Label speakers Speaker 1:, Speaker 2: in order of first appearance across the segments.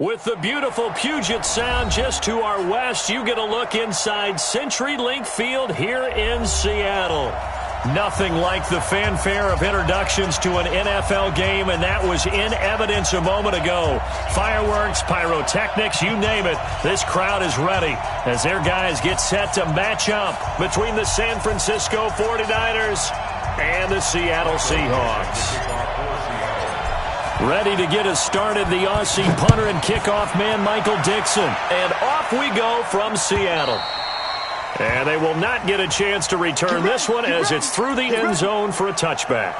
Speaker 1: With the beautiful Puget Sound just to our west, you get a look inside CenturyLink Field here in Seattle. Nothing like the fanfare of introductions to an NFL game, and that was in evidence a moment ago. Fireworks, pyrotechnics, you name it. This crowd is ready as their guys get set to match up between the San Francisco 49ers and the Seattle Seahawks. Ready to get us started, the Aussie punter and kickoff man, Michael Dixon. And off we go from Seattle. And they will not get a chance to return this one as it's through the end zone for a touchback.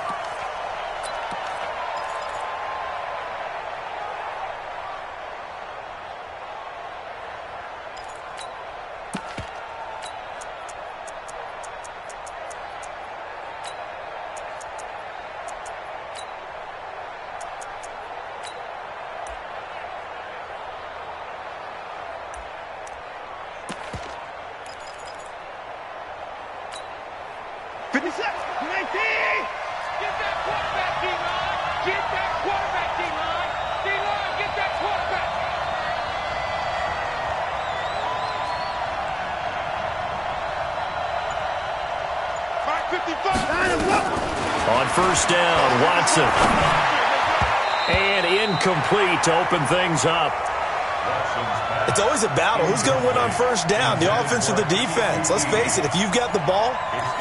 Speaker 1: On first down, Watson. And incomplete to open things up.
Speaker 2: It's always a battle. Who's going to win on first down, the offense or the defense? Let's face it, if you've got the ball,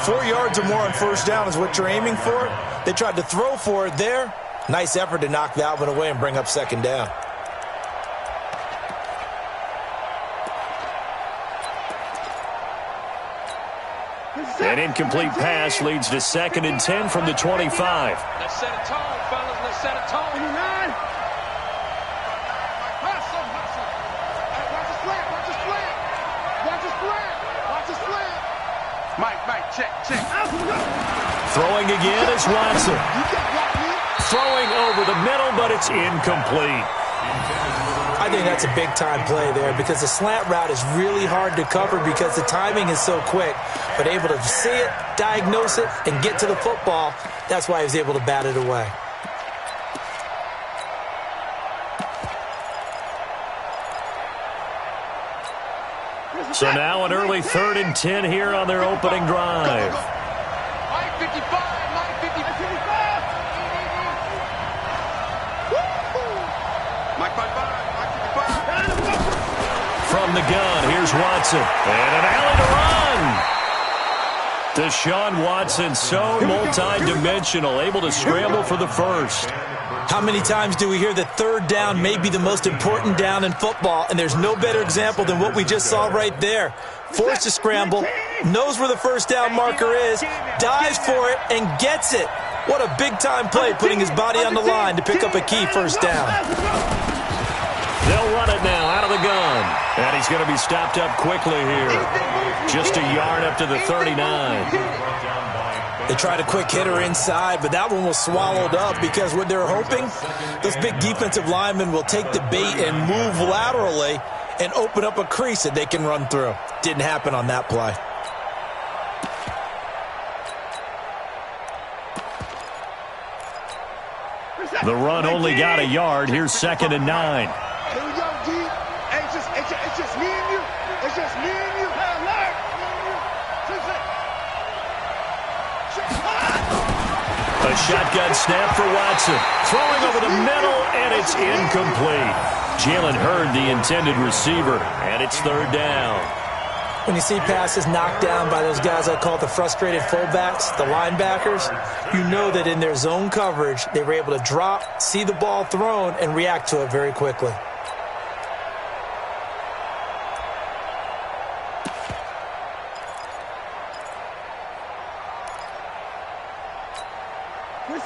Speaker 2: 4 yards or more on first down is what you're aiming for. They tried to throw for it there. Nice effort to knock that one away and bring up second down.
Speaker 1: An incomplete pass leads to 2nd and 10 from the 25.
Speaker 3: Let's set a tone, fellas. Let's set a tone. 29. Mike, check.
Speaker 1: Throwing again is Watson. Throwing over the middle, but it's incomplete.
Speaker 2: I think that's a big-time play there because the slant route is really hard to cover because the timing is so quick. But able to see it, diagnose it, and get to the football, that's why he was able to bat it away.
Speaker 1: So now an early 3rd and 10 here on their opening drive.
Speaker 3: Mike 55, Mike 55. Mike 55.
Speaker 1: From the gun, here's Watson. And an alley to run. Deshaun Watson, so multi-dimensional, able to scramble for the first.
Speaker 2: How many times do we hear that third down may be the most important down in football, and there's no better example than what we just saw right there. Forced to scramble, knows where the first down marker is, dives for it, and gets it. What a big-time play, putting his body on the line to pick up a key first down.
Speaker 1: They'll run it now out of the gun. And he's going to be stopped up quickly here. Just a yard up to the 39.
Speaker 2: They tried a quick hitter inside, but that one was swallowed up because what they're hoping, those big defensive linemen will take the bait and move laterally and open up a crease that they can run through. Didn't happen on that play.
Speaker 1: The run only got a yard. Here's 2nd and 9.
Speaker 4: Here we go, D. It's just me and you. It's just me and you.
Speaker 1: A shotgun snap for Watson. Throwing over the middle, and it's incomplete. Jalen Hurd, the intended receiver, and it's 3rd down.
Speaker 2: When you see passes knocked down by those guys I call the frustrated fullbacks, the linebackers, you know that in their zone coverage, they were able to drop, see the ball thrown, and react to it very quickly.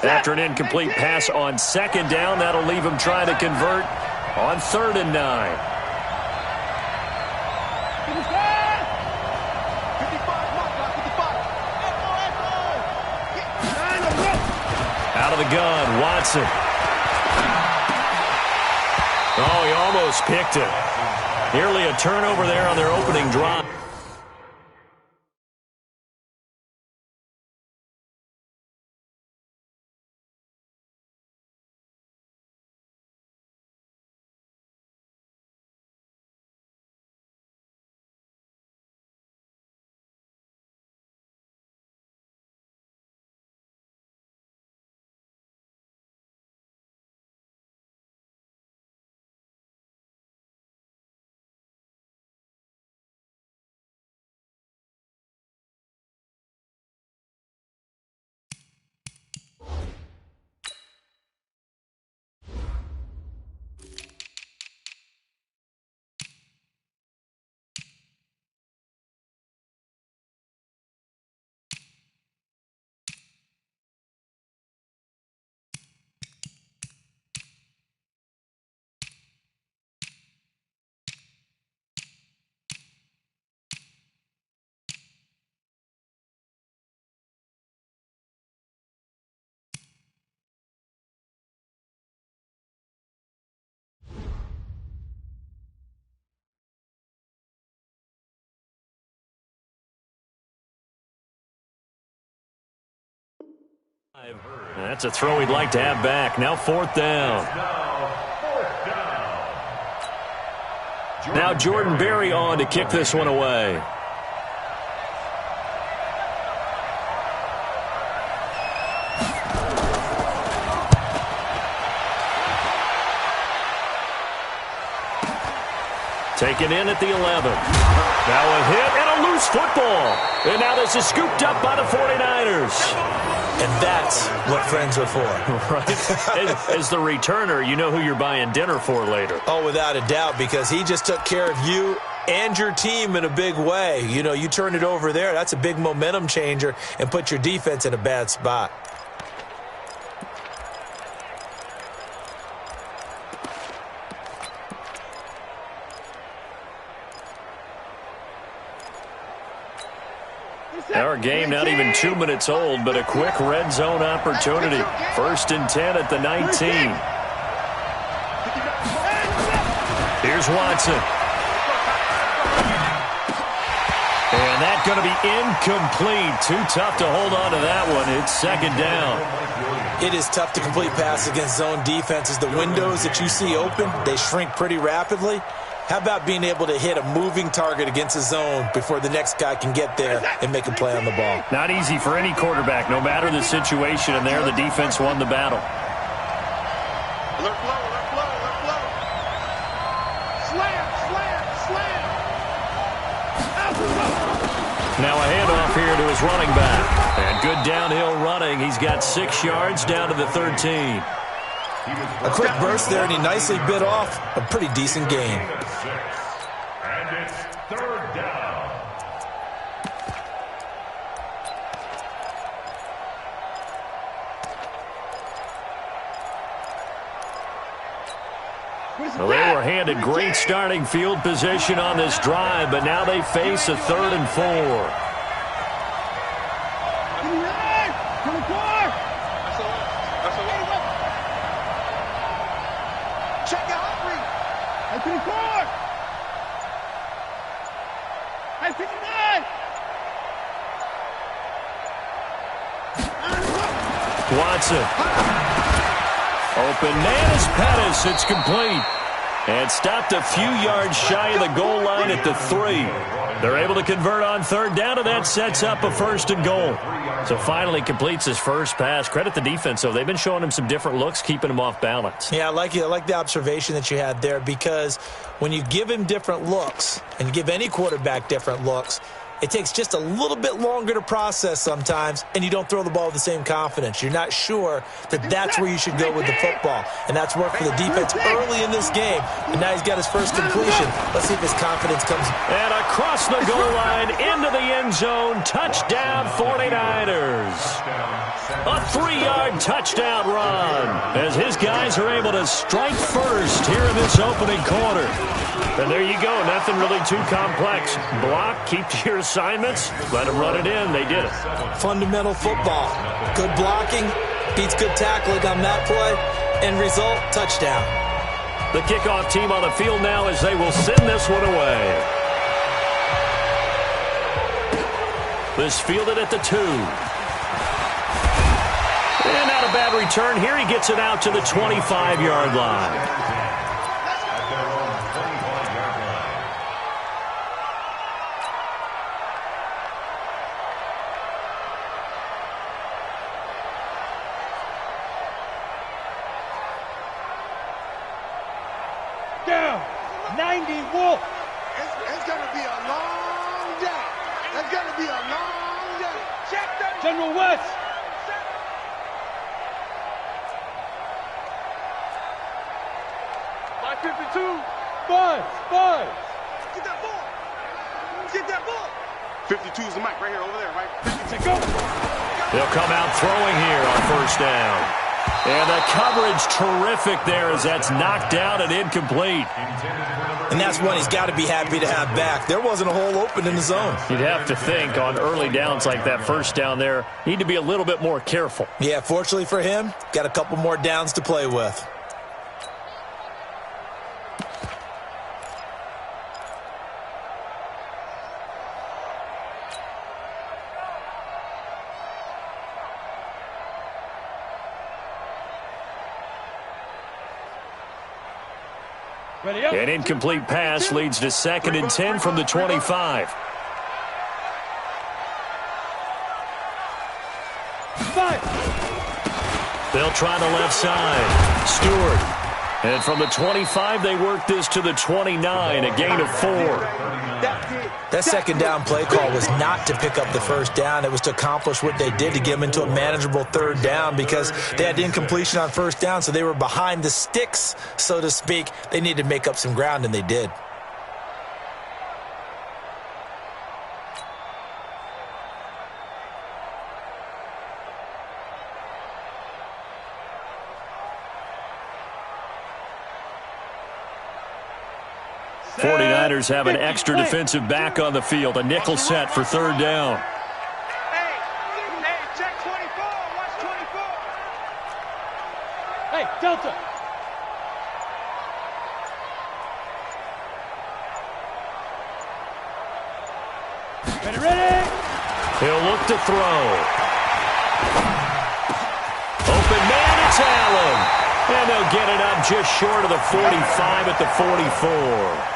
Speaker 1: After an incomplete pass on 2nd down, that'll leave him trying to convert on 3rd and 9. Out of the gun, Watson. Oh, he almost picked it. Nearly a turnover there on their opening drive. That's a throw he'd like to have back. Now 4th down. Now Jordan Berry on to kick this one away. Taken in at the 11. Now a hit and a loose football. And now this is scooped up by the 49ers.
Speaker 2: And that's what friends are for.
Speaker 1: Right. As the returner, you know who you're buying dinner for later.
Speaker 2: Oh, without a doubt, because he just took care of you and your team in a big way. You know, you turn it over there, that's a big momentum changer and put your defense in a bad spot.
Speaker 1: Our game not even 2 minutes old, but a quick red zone opportunity. 1st and 10 at the 19. Here's Watson. And that's going to be incomplete. Too tough to hold on to that one. It's 2nd down.
Speaker 2: It is tough to complete pass against zone defenses. The windows that you see open, they shrink pretty rapidly. How about being able to hit a moving target against a zone before the next guy can get there and make a play on the ball?
Speaker 1: Not easy for any quarterback, no matter the situation, and there the defense won the battle.
Speaker 3: Let flow, let flow, let flow. Slam, slam, slam.
Speaker 1: Now a handoff here to his running back. And good downhill running. He's got 6 yards down to the 13.
Speaker 2: A quick burst there, and he nicely bit off a pretty decent gain.
Speaker 5: And it's 3rd down.
Speaker 1: Well, they were handed great starting field position on this drive, but now they face a 3rd and 4. Watson. Open man is Pettis. It's complete. And stopped a few yards shy of the goal line at the 3. They're able to convert on 3rd down, and that sets up a 1st and goal. So finally completes his first pass. Credit the defense, though. They've been showing him some different looks, keeping him off balance.
Speaker 2: Yeah, I like the observation that you had there, because when you give him different looks, and you give any quarterback different looks, it takes just a little bit longer to process sometimes, and you don't throw the ball with the same confidence. You're not sure that that's where you should go with the football. And that's worked for the defense early in this game. And now he's got his first completion. Let's see if his confidence comes.
Speaker 1: And across the goal line, into the end zone. Touchdown, 49ers. A 3-yard touchdown run as his guys are able to strike first here in this opening quarter. And there you go. Nothing really too complex. Block, keep to your assignments, let them run it in. They did it.
Speaker 2: Fundamental football. Good blocking beats good tackling on that play. End result, touchdown.
Speaker 1: The kickoff team on the field now as they will send this one away. This fielded at the 2. And not a bad return here. He gets it out to the 25-yard line.
Speaker 4: Down. 90 Wolf. It's going to be a long day. It's going to be a long day. Check that. General West.
Speaker 3: My 52.
Speaker 4: Buzz.
Speaker 3: Get that ball. Get that ball. 52 is the mic right here, over there, right? 52.
Speaker 4: Go.
Speaker 1: They'll come out throwing here on 1st down. And the coverage terrific there as that's knocked down and incomplete.
Speaker 2: And that's one he's got to be happy to have back. There wasn't a hole open in the zone.
Speaker 1: You'd have to think on early downs like that 1st down there, need to be a little bit more careful.
Speaker 2: Yeah, fortunately for him, got a couple more downs to play with.
Speaker 1: An incomplete pass leads to 2nd and 10 from the 25. They'll try the left side. Stewart. And from the 25, they work this to the 29, a gain of 4.
Speaker 2: That second down play call was not to pick up the first down. It was to accomplish what they did to get them into a manageable 3rd down because they had incompletion on 1st down, so they were behind the sticks, so to speak. They needed to make up some ground, and they did.
Speaker 1: '49ers have an extra defensive back on the field, a nickel set for 3rd down.
Speaker 4: Hey, check 24. Watch 24. Hey, Delta. Ready?
Speaker 1: He'll look to throw. Open man, it's Allen. And they'll get it up just short of the 45 at the 44.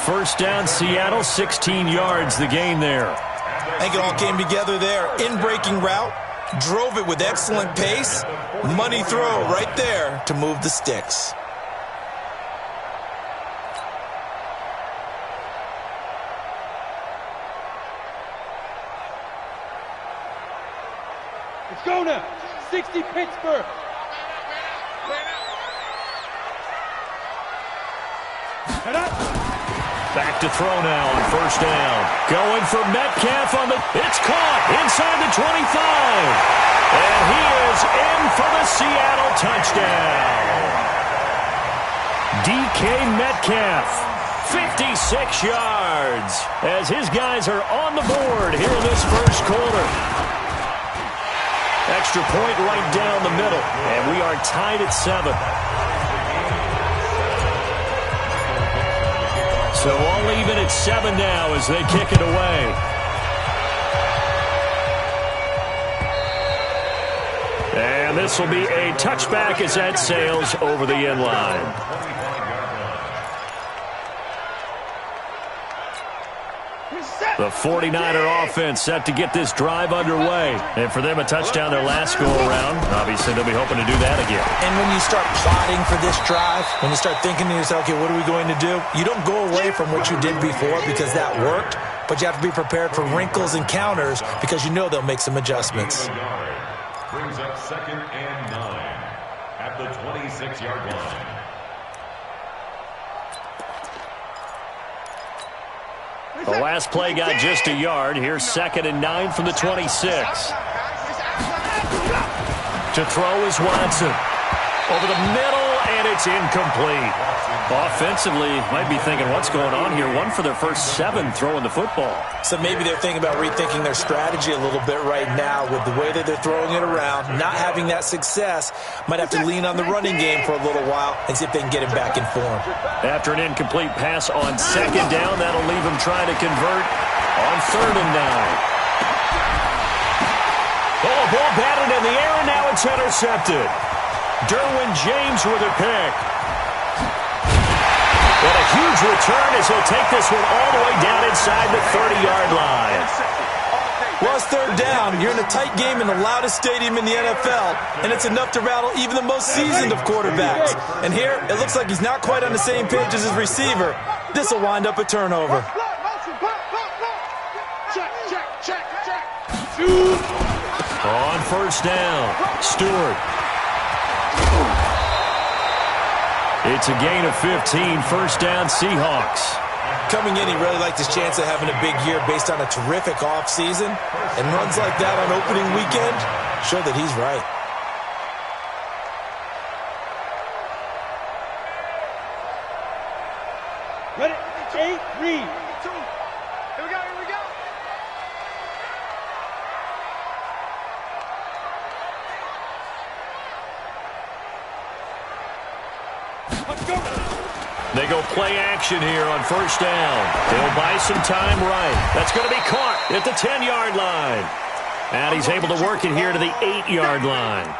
Speaker 1: 1st down, Seattle, 16 yards, the gain there.
Speaker 2: I think it all came together there. In-breaking route, drove it with excellent pace. Money throw right there to move the sticks.
Speaker 4: Let's go now. 60 Pittsburgh.
Speaker 1: Back to throw now on 1st down. Going for Metcalf on the... It's caught inside the 25. And he is in for the Seattle touchdown. DK Metcalf, 56 yards, as his guys are on the board here in this 1st quarter. Extra point right down the middle, and we are tied at 7. So all even at 7 now as they kick it away. And this will be a touchback as that sails over the end line. The 49er offense set to get this drive underway. And for them, a touchdown their last go-around. Obviously, they'll be hoping to do that again.
Speaker 2: And when you start plotting for this drive, when you start thinking to yourself, okay, what are we going to do? You don't go away from what you did before because that worked, but you have to be prepared for wrinkles and counters because you know they'll make some adjustments.
Speaker 5: Brings up 2nd and 9 at the 26-yard line.
Speaker 1: The last play got just a yard. Here's 2nd and 9 from the 26. To throw is Watson. Over the middle, and it's incomplete. Offensively, might be thinking, what's going on here? 1 for their first 7 throwing the football.
Speaker 2: So maybe they're thinking about rethinking their strategy a little bit right now with the way that they're throwing it around. Not having that success, might have to lean on the running game for a little while and see if they can get him back in form.
Speaker 1: After an incomplete pass on 2nd down, that'll leave them trying to convert on 3rd and 9. Oh, ball batted in the air, and now it's intercepted. Derwin James with a pick. And a huge return as he'll take this one all the way down inside the 30-yard line.
Speaker 2: Well, it's 3rd down. You're in a tight game in the loudest stadium in the NFL, and it's enough to rattle even the most seasoned of quarterbacks. And here, it looks like he's not quite on the same page as his receiver. This will wind up a turnover.
Speaker 1: On 1st down, Stewart. It's a gain of 15, 1st down Seahawks.
Speaker 2: Coming in, he really liked his chance of having a big year based on a terrific offseason. And runs like that on opening weekend show that he's right.
Speaker 4: Ready? 8-3. 2. Here we go, here we go. Let's go.
Speaker 1: They go play action here on 1st down. They'll buy some time right. That's going to be caught at the 10-yard line. And he's able to work it here to the 8-yard line.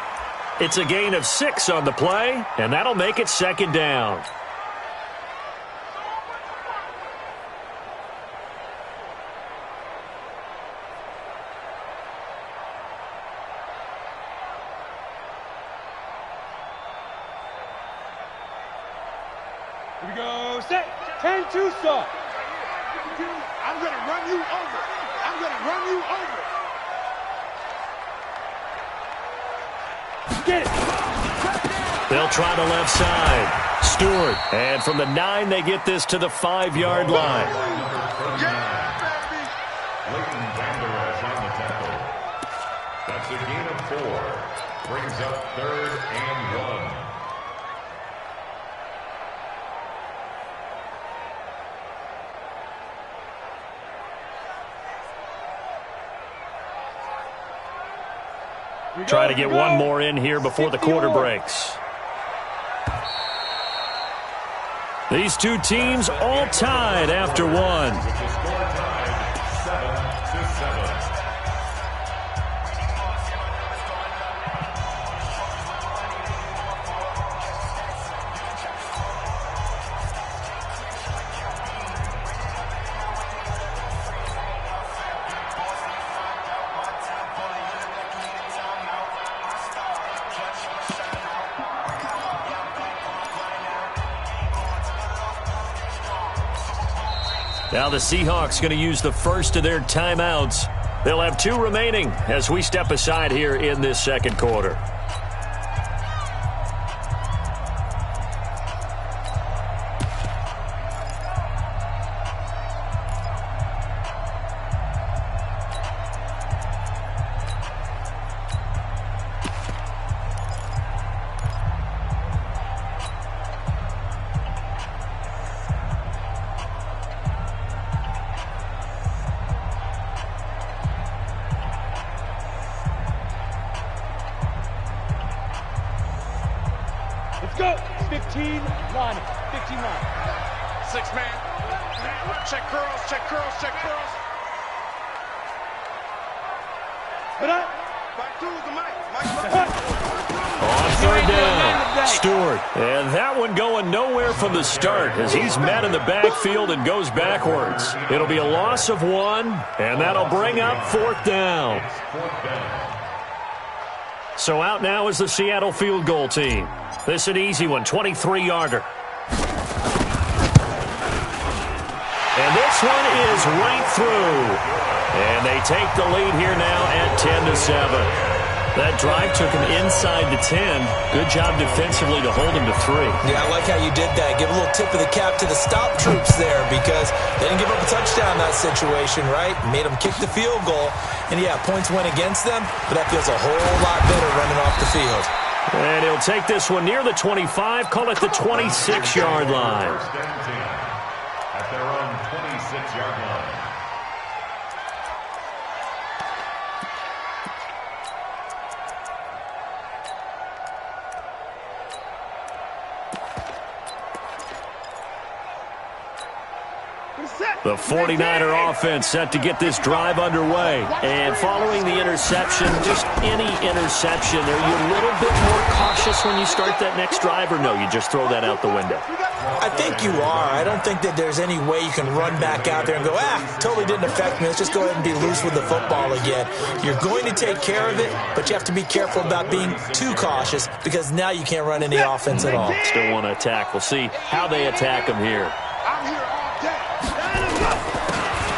Speaker 1: It's a gain of 6 on the play, and that'll make it 2nd down.
Speaker 4: Here we go. Set. 10-2 start. I'm going to run you over. I'm going to run you over. Get it.
Speaker 1: They'll try the left side. Stewart. And from the 9, they get this to the 5-yard line.
Speaker 5: That's a gain of 4. Brings up 3rd and 1.
Speaker 1: Try to get one more in here before the quarter breaks. These two teams all tied after one.
Speaker 5: With the score tied 7-7.
Speaker 1: Now the Seahawks going to use the first of their timeouts. They'll have 2 remaining as we step aside here in this second quarter.
Speaker 4: Go. 15 line. 15 line.
Speaker 3: 6 man. Check curls, check curls, check curls.
Speaker 4: Put up.
Speaker 3: Back to the mic.
Speaker 1: On 3rd down, Stewart. And that one going nowhere from the start as he's met in the backfield and goes backwards. It'll be a loss of 1, and that'll bring up 4th down. So out now is the Seattle field goal team. This is an easy one, 23-yarder. And this one is right through. And they take the lead here now at 10-7. That drive took him inside the 10. Good job defensively to hold him to 3.
Speaker 2: Yeah, I like how you did that. Give a little tip of the cap to the stop troops there because they didn't give up a touchdown in that situation, right? Made them kick the field goal. And, yeah, points went against them, but that feels a whole lot better running off the field.
Speaker 1: And he'll take this one near the 25, call it the 26-yard line.
Speaker 5: At their own 26-yard line.
Speaker 1: The 49er offense set to get this drive underway. And following the interception, just any interception, are you a little bit more cautious when you start that next drive, or no, you just throw that out the window?
Speaker 2: I think you are. I don't think that there's any way you can run back out there and go, totally didn't affect me. Let's just go ahead and be loose with the football again. You're going to take care of it, but you have to be careful about being too cautious because now you can't run any offense at all.
Speaker 1: Still want to attack. We'll see how they attack him here.
Speaker 4: I'm here all day.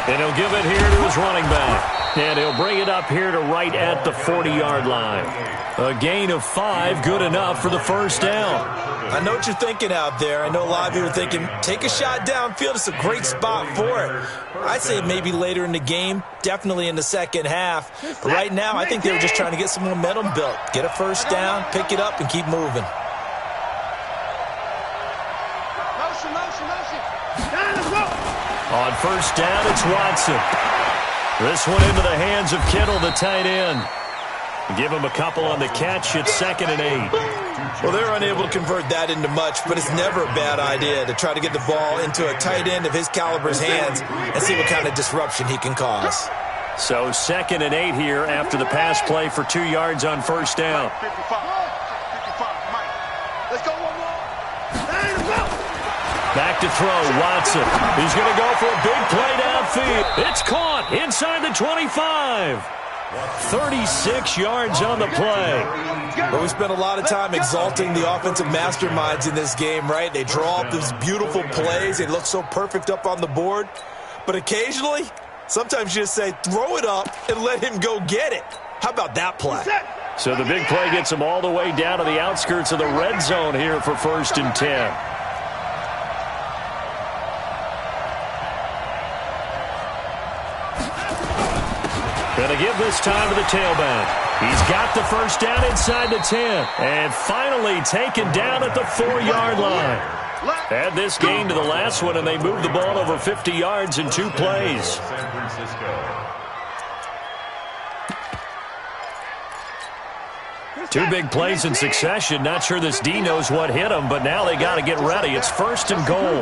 Speaker 1: And he'll give it here to his running back. And he'll bring it up here to right at the 40-yard line. A gain of 5, good enough for the first down.
Speaker 2: I know what you're thinking out there. I know a lot of you are thinking, take a shot downfield. It's a great spot for it. I'd say maybe later in the game, definitely in the second half. But right now, I think they were just trying to get some momentum built. Get a first down, pick it up, and keep moving.
Speaker 1: On first down, it's Watson. This one into the hands of Kittle, the tight end. Give him a couple on the catch. It's 2nd and 8.
Speaker 2: Well, they're unable to convert that into much, but it's never a bad idea to try to get the ball into a tight end of his caliber's hands and see what kind of disruption he can cause.
Speaker 1: So 2nd and 8 here after the pass play for 2 yards on first down.
Speaker 3: 55, Mike. Let's go one more.
Speaker 1: Back to throw, Watson. He's going to go for a big play downfield. It's caught inside the 25. 36 yards on the play.
Speaker 2: But we spent a lot of time exalting the offensive masterminds in this game, right? They draw up these beautiful plays. They look so perfect up on the board. But occasionally, sometimes you just say, throw it up and let him go get it. How about that play?
Speaker 1: So the big play gets him all the way down to the outskirts of the red zone here for 1st and 10. Going to give this time to the tailback. He's got the first down inside the 10. And finally taken down at the 4-yard line. Add this gain to the last one, and they moved the ball over 50 yards in 2 plays.
Speaker 5: San Francisco.
Speaker 1: 2 big plays in succession. Not sure this D knows what hit him, but now they got to get ready. It's 1st and goal.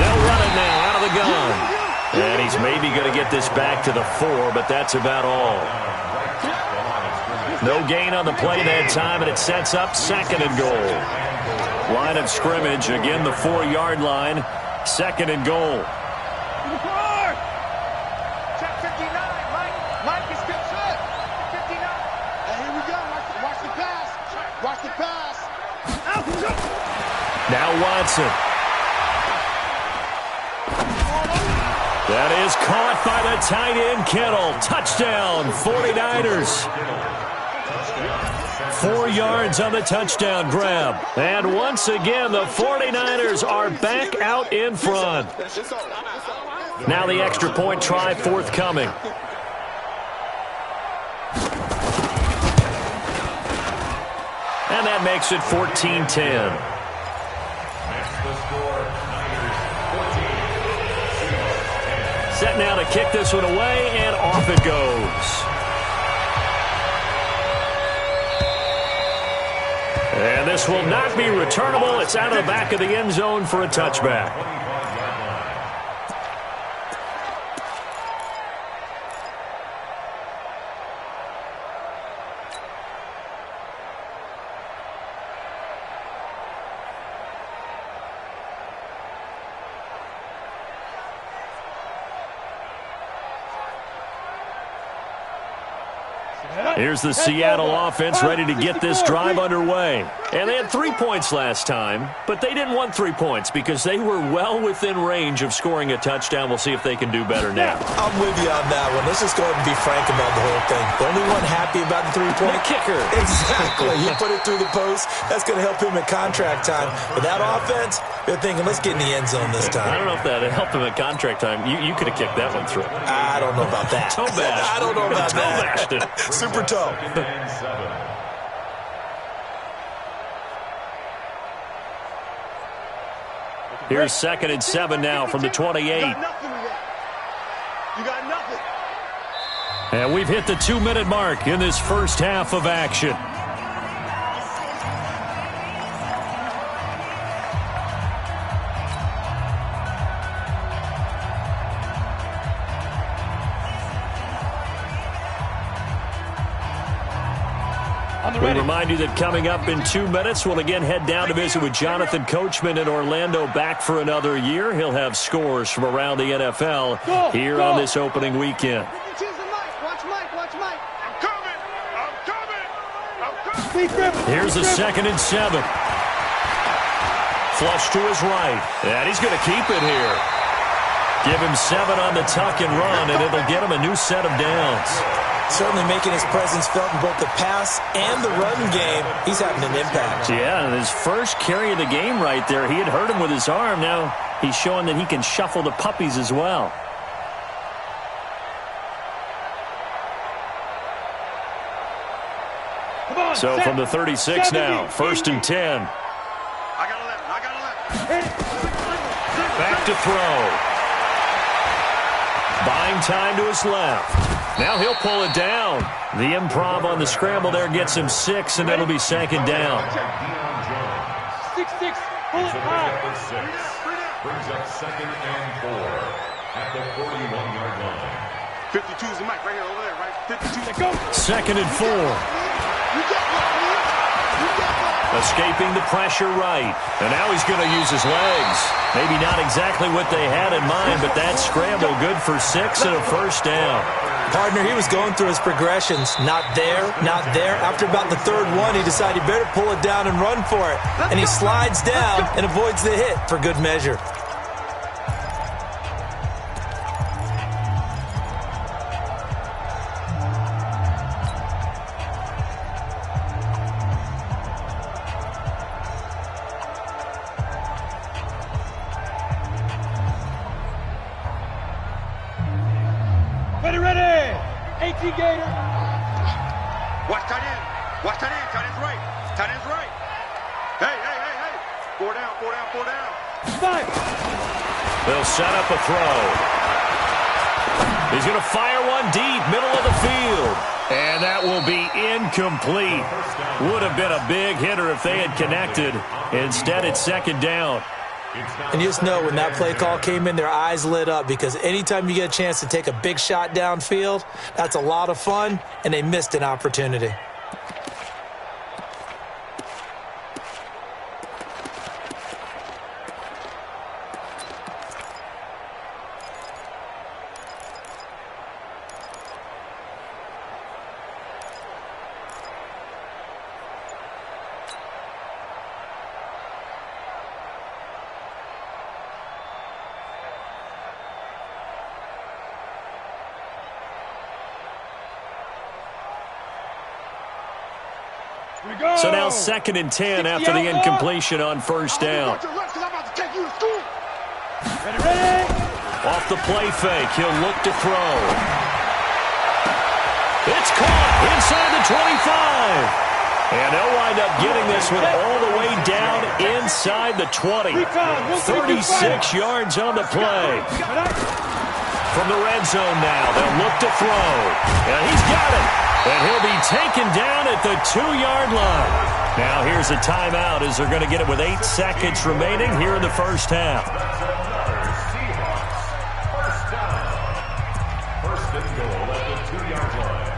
Speaker 1: They'll run it now out of the gun. And he's maybe going to get this back to the 4, but that's about all. No gain on the play that time, and it sets up 2nd and goal. Line of scrimmage, again the 4-yard line, 2nd and goal.
Speaker 4: Check 59, Mike is good. 59. Here we go. Watch the pass. Watch the pass.
Speaker 1: Now Watson. That is caught by the tight end Kittle. Touchdown, 49ers. 4 yards on the touchdown grab. And once again, the 49ers are back out in front. Now the extra point try forthcoming. And that makes it 14-10. Set now to kick this one away, and off it goes. And this will not be returnable. It's out of the back of the end zone for a touchback. Here's the Seattle offense ready to get this drive underway. And they had 3 points last time, but they didn't want 3 points because they were well within range of scoring a touchdown. We'll see if they can do better now.
Speaker 2: I'm with you on that one. Let's just go ahead and be frank about the whole thing. The only one happy about the 3-point
Speaker 1: kicker.
Speaker 2: Exactly. He put it through the post. That's going to help him at contract time. But that offense, they're thinking, let's get in the end zone this time.
Speaker 1: I don't know if that helped him at contract time. You could have kicked that one through.
Speaker 2: I don't know about that.
Speaker 1: Toe bash.
Speaker 2: I don't know about
Speaker 1: Toe
Speaker 2: that.
Speaker 1: bashed it.
Speaker 2: Super toe.
Speaker 1: Here's 2nd and 7 now from the 28.
Speaker 4: You got nothing.
Speaker 1: And we've hit the 2-minute mark in this first half of action. We remind you that coming up in 2 minutes, we'll again head down to visit with Jonathan Coachman in Orlando, back for another year. He'll have scores from around the NFL here on this opening weekend. Here's a 2nd and 7. Flush to his right. And he's going to keep it here. Give him 7 on the tuck and run, and it'll get him a new set of downs.
Speaker 2: Certainly making his presence felt in both the pass and the run game. He's having an impact.
Speaker 1: Yeah, and his first carry of the game right there, he had hurt him with his arm. Now he's showing that he can shuffle the puppies as well. So from the 36 now, 1st and 10. Back to throw. Buying time to his left. Now he'll pull it down. The improv on the scramble there gets him 6, and it'll be 2nd down.
Speaker 4: 6-6. Pull it high.
Speaker 5: Brings up 2nd and 4 at the 41-yard line.
Speaker 3: 52 is the mic right here over there, right? 52.
Speaker 4: Go.
Speaker 1: 2nd and 4. Escaping the pressure right. And now he's going to use his legs. Maybe not exactly what they had in mind, but that scramble good for 6 and a first down.
Speaker 2: Partner, he was going through his progressions. Not there, not there. After about the third one, he decided he better pull it down and run for it. And he slides down and avoids the hit for good measure.
Speaker 4: Ready. 18 Gator.
Speaker 3: Watch tight end. Watch tight end. Tight end's right. Tight end's right. Hey. 4 down.
Speaker 4: Five.
Speaker 1: They'll set up a throw. He's going to fire one deep, middle of the field. And that will be incomplete. Would have been a big hitter if they had connected. Instead, it's second down.
Speaker 2: And you just know when that play call came in, their eyes lit up, because anytime you get a chance to take a big shot downfield, that's a lot of fun, and they missed an opportunity.
Speaker 1: So now 2nd and 10 after the incompletion on first down.
Speaker 4: Ready.
Speaker 1: Off the play fake, he'll look to throw. It's caught inside the 25. And they'll wind up getting this one all the way down inside the 20. 36 yards on the play. From the red zone now, they'll look to throw. And he's got it. And he'll be taken down at the 2-yard line. Now here's a timeout as they're going to get it with 8 seconds remaining here in the first half.
Speaker 5: First down. First and goal at the 2-yard line.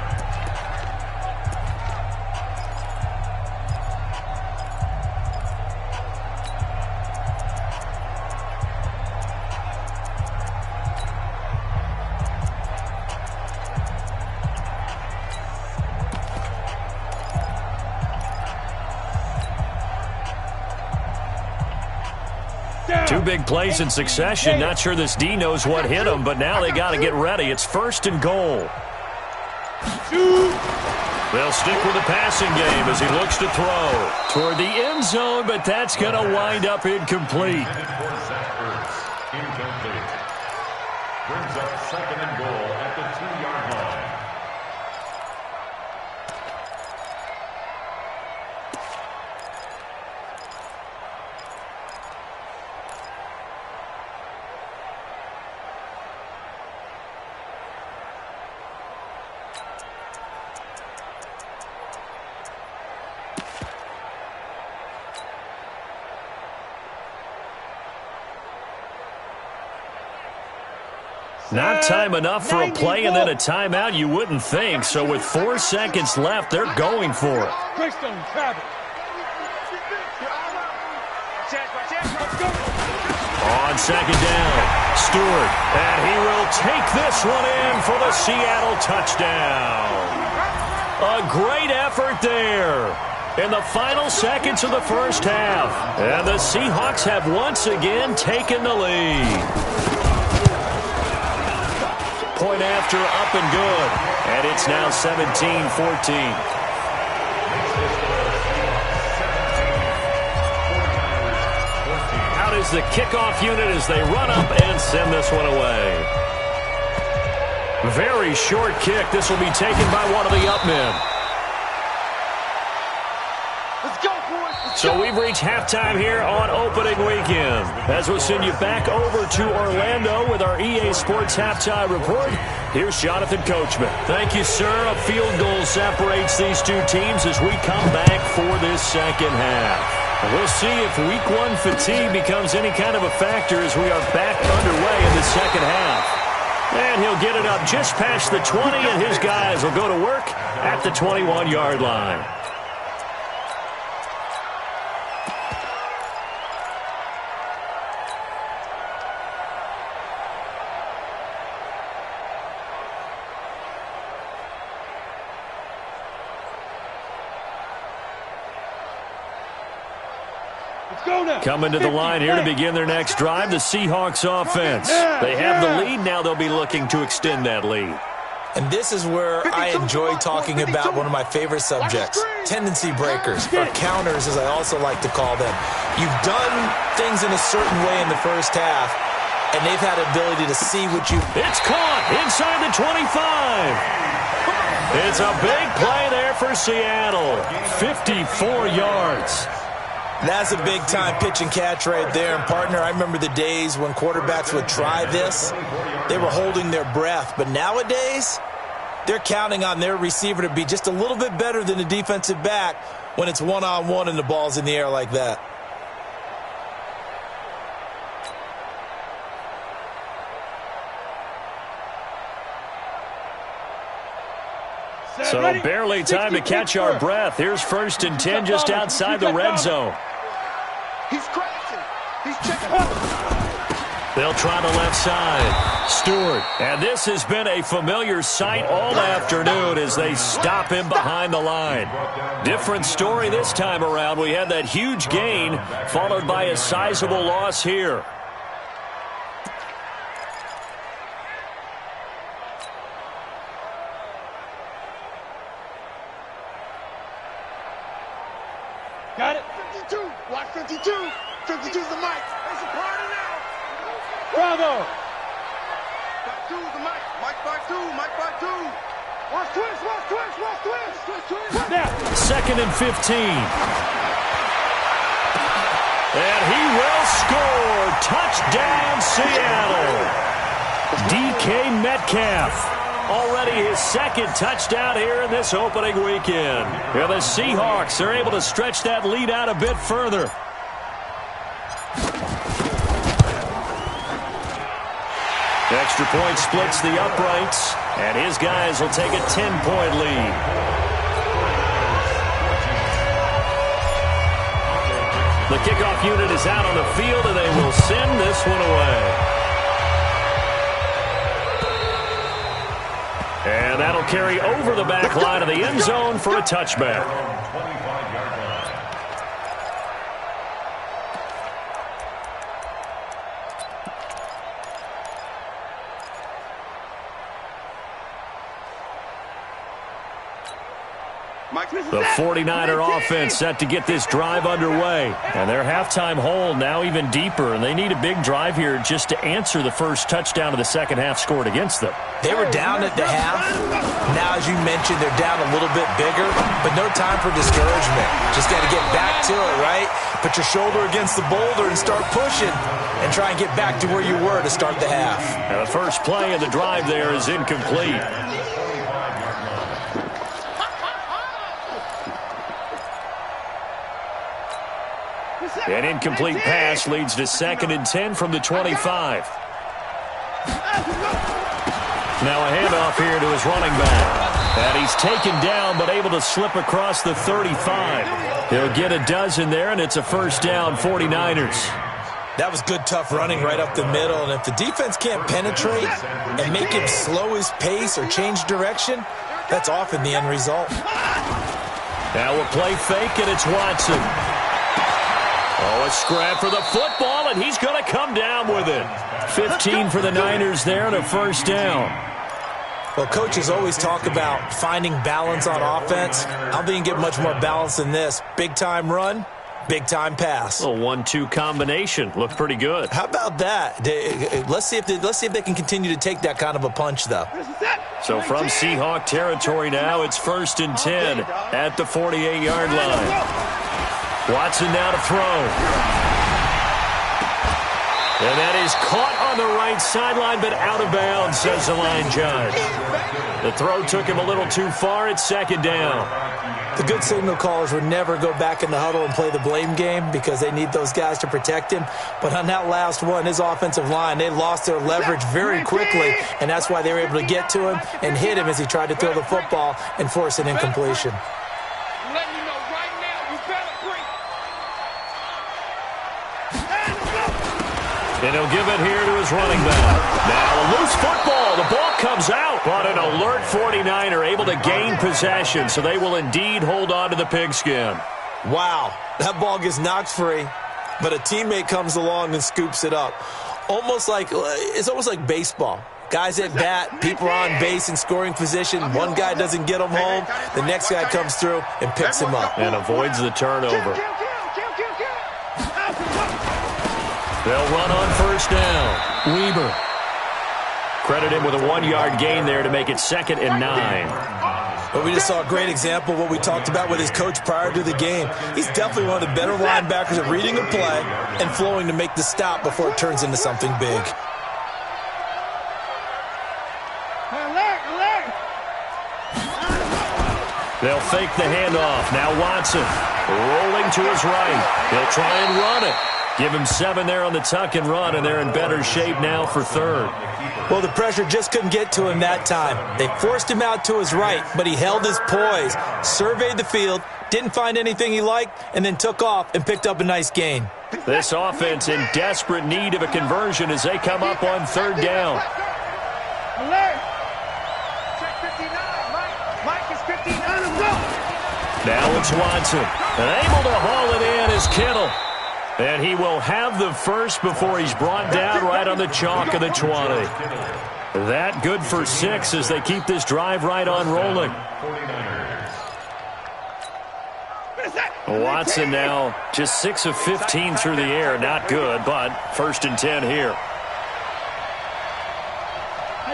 Speaker 1: Two big plays in succession. Not sure this D knows what hit him, but now they got to get ready. It's first and goal. They'll stick with the passing game as he looks to throw toward the end zone, but that's going to wind up incomplete.
Speaker 5: Incomplete. Brings up 2nd and goal at the 2-yard line.
Speaker 1: Not time enough for a play and then a timeout, you wouldn't think. So with 4 seconds left, they're going for it. On second down, Stewart, and he will take this one in for the Seattle touchdown. A great effort there in the final seconds of the first half. And the Seahawks have once again taken the lead. Point after, up and good. And it's now 17-14. Out is the kickoff unit as they run up and send this one away. Very short kick. This will be taken by one of the up men. So we've reached halftime here on opening weekend. As we'll send you back over to Orlando with our EA Sports Halftime Report, here's Jonathan Coachman. Thank you, sir. A field goal separates these two teams as we come back for this second half. We'll see if Week 1 fatigue becomes any kind of a factor as we are back underway in the second half. And he'll get it up just past the 20, and his guys will go to work at the 21-yard line. Coming to the line here to begin their next drive, the Seahawks offense. They have the lead. Now they'll be looking to extend that lead.
Speaker 2: And this is where I enjoy talking about one of my favorite subjects, tendency breakers, or counters, as I also like to call them. You've done things in a certain way in the first half, and they've had the ability to see what you...
Speaker 1: It's caught inside the 25. It's a big play there for Seattle. 54 yards.
Speaker 2: That's a big-time pitch and catch right there. And, partner, I remember the days when quarterbacks would try this. They were holding their breath. But nowadays, they're counting on their receiver to be just a little bit better than the defensive back when it's one-on-one and the ball's in the air like that.
Speaker 1: So barely time to catch our breath. Here's 1st and 10 just outside the red zone.
Speaker 4: He's crazy. He's checking.
Speaker 1: They'll try the left side. Stewart. And this has been a familiar sight all afternoon as they stop him behind the line. Different story this time around. We had that huge gain followed by a sizable loss here.
Speaker 4: Got it. 52. Watch 52. 52's the mic. It's a party now. Bravo. 52's the mic. Mike 52. Mike 52. Watch twist. Watch twist. Watch twist. Twist. Twist. Now.
Speaker 1: 2nd and 15. And he will score. Touchdown, Seattle. DK Metcalf. Already his 2nd touchdown here in this opening weekend. Yeah, the Seahawks are able to stretch that lead out a bit further. Extra point splits the uprights, and his guys will take a 10-point lead. The kickoff unit is out on the field, and they will send this one away. And that'll carry over the back line of the end zone for a touchback. The 49er offense set to get this drive underway. And their halftime hole now even deeper. And they need a big drive here just to answer the first touchdown of the second half scored against them.
Speaker 2: They were down at the half. Now, as you mentioned, they're down a little bit bigger, but no time for discouragement. Just got to get back to it, right? Put your shoulder against the boulder and start pushing and try and get back to where you were to start the half.
Speaker 1: And the first play of the drive there is incomplete. An incomplete pass leads to 2nd and 10 from the 25. Now a handoff here to his running back. And he's taken down but able to slip across the 35. He'll get a dozen there, and it's a first down, 49ers.
Speaker 2: That was good, tough running right up the middle. And if the defense can't penetrate and make him slow his pace or change direction, that's often the end result.
Speaker 1: Now we'll play fake, and it's Watson. Oh, a scrap for the football, and he's going to come down with it. 15 for the Niners there and a first down.
Speaker 2: Well, coaches always talk about finding balance on offense. I don't think you can get much more balance than this. Big-time run, big-time pass.
Speaker 1: A 1-2 combination. Looked pretty good.
Speaker 2: How about that? Let's see if they can continue to take that kind of a punch, though.
Speaker 1: So from Seahawk territory now, it's 1st and 10 at the 48-yard line. Watson now to throw. And that is caught on the right sideline, but out of bounds, says the line judge. The throw took him a little too far. It's 2nd down.
Speaker 2: The good signal callers would never go back in the huddle and play the blame game because they need those guys to protect him. But on that last one, his offensive line, they lost their leverage very quickly, and that's why they were able to get to him and hit him as he tried to throw the football and force an incompletion.
Speaker 1: And he'll give it here to his running back. Now a loose football. The ball comes out. But an alert 49er able to gain possession, so they will indeed hold on to the pigskin.
Speaker 2: Wow, that ball gets knocked free. but a teammate comes along and scoops it up. It's almost like baseball. Guys at bat, people are on base in scoring position. One guy doesn't get him home. The next guy comes through and picks him up.
Speaker 1: And avoids the turnover. They'll run on first down. Weber. Credit him with a 1-yard gain there to make it 2nd and 9.
Speaker 2: But we just saw a great example of what we talked about with his coach prior to the game. He's definitely one of the better linebackers at reading a play and flowing to make the stop before it turns into something big.
Speaker 1: They'll fake the handoff. Now Watson rolling to his right. They'll try and run it. Give him 7 there on the tuck and run, and they're in better shape now for 3rd.
Speaker 2: Well, the pressure just couldn't get to him that time. They forced him out to his right, but he held his poise, surveyed the field, didn't find anything he liked, and then took off and picked up a nice gain.
Speaker 1: This offense in desperate need of a conversion as they come up on 3rd down. Now it's Watson. And able to haul it in is Kittle. And he will have the first before he's brought down right on the chalk of the 20. That good for 6 as they keep this drive right on rolling. Watson now just 6 of 15 through the air. Not good, but 1st and 10 here.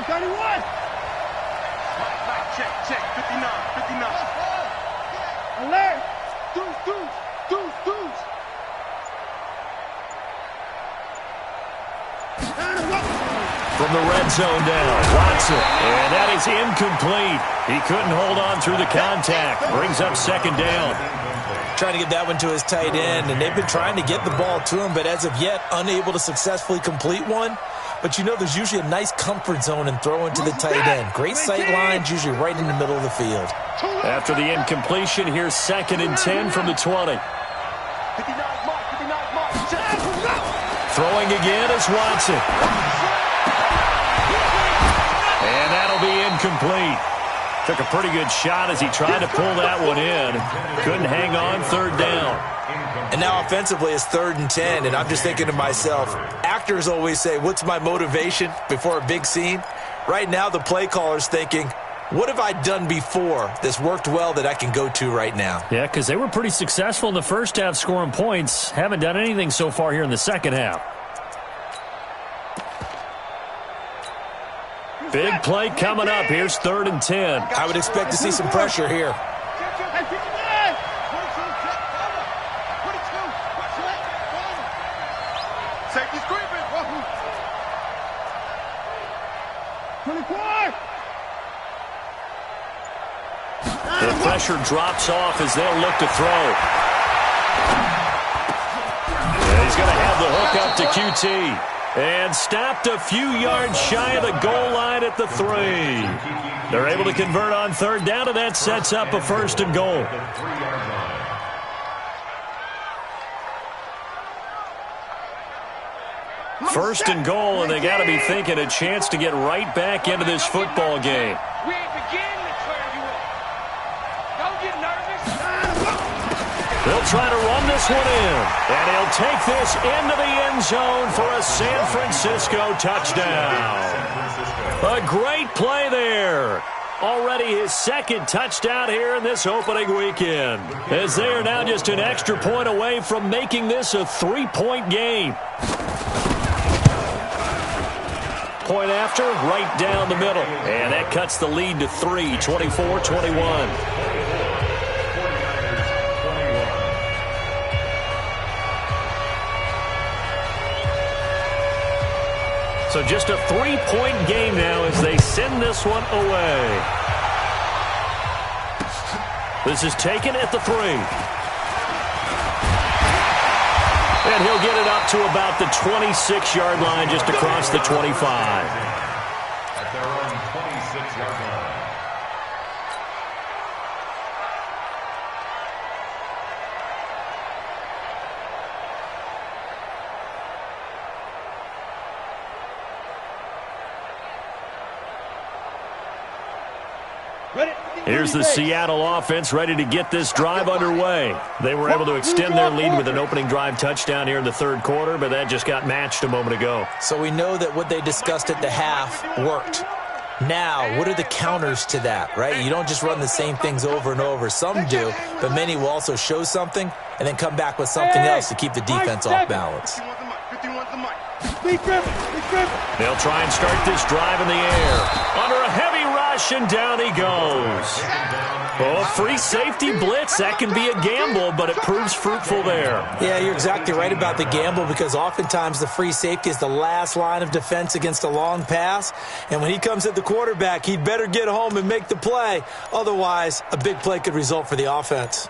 Speaker 4: 31. Check. 59. Alert. Deuce.
Speaker 1: From the red zone down, Watson. And that is incomplete. He couldn't hold on through the contact. Brings up 2nd down.
Speaker 2: Trying to get that one to his tight end, and they've been trying to get the ball to him, but as of yet, unable to successfully complete one. But you know there's usually a nice comfort zone in throwing to the tight end. Great sight lines, usually right in the middle of the field.
Speaker 1: After the incompletion, here's 2nd and 10 from the 20. Throwing again is Watson. And that'll be incomplete. Took a pretty good shot as he tried to pull that one in. Couldn't hang on 3rd down.
Speaker 2: And now offensively it's 3rd and 10, and I'm just thinking to myself, actors always say, what's my motivation before a big scene? Right now the play caller's thinking, what have I done before that's worked well that I can go to right now?
Speaker 1: Yeah, because they were pretty successful in the first half scoring points. Haven't done anything so far here in the second half. Big play coming up. Here's 3rd and 10.
Speaker 2: I would expect to see some pressure here.
Speaker 4: Safety's creeping. 24.
Speaker 1: The pressure drops off as they'll look to throw. And he's going to have the hook up to QT. And stopped a few yards shy of the goal line at the 3. They're able to convert on 3rd down, and that sets up a 1st and goal. First and goal, and they got to be thinking a chance to get right back into this football game.
Speaker 4: We ain't beginning to clear you up. Don't get nervous.
Speaker 1: They'll try to run this one in, and he'll take this into the end zone for a San Francisco touchdown. A great play there. Already his 2nd touchdown here in this opening weekend, as they are now just an extra point away from making this a 3-point game. Point after, right down the middle. And that cuts the lead to 3, 24-21. So just a 3-point game now as they send this one away. This is taken at the 3. And he'll get it up to about the 26-yard line, just across the 25.
Speaker 5: At their own 26-yard line.
Speaker 1: Here's the Seattle offense ready to get this drive underway. They were able to extend their lead with an opening drive touchdown here in the third quarter, but that just got matched a moment ago.
Speaker 2: So we know that what they discussed at the half worked. Now, what are the counters to that, right? You don't just run the same things over and over. Some do, but many will also show something and then come back with something else to keep the defense off balance.
Speaker 1: They'll try and start this drive in the air. Under a heavy rush, and down he goes. Oh, free safety blitz. That can be a gamble, but it proves fruitful there.
Speaker 2: Yeah, you're exactly right about the gamble because oftentimes the free safety is the last line of defense against a long pass. And when he comes at the quarterback, he'd better get home and make the play. Otherwise, a big play could result for the offense.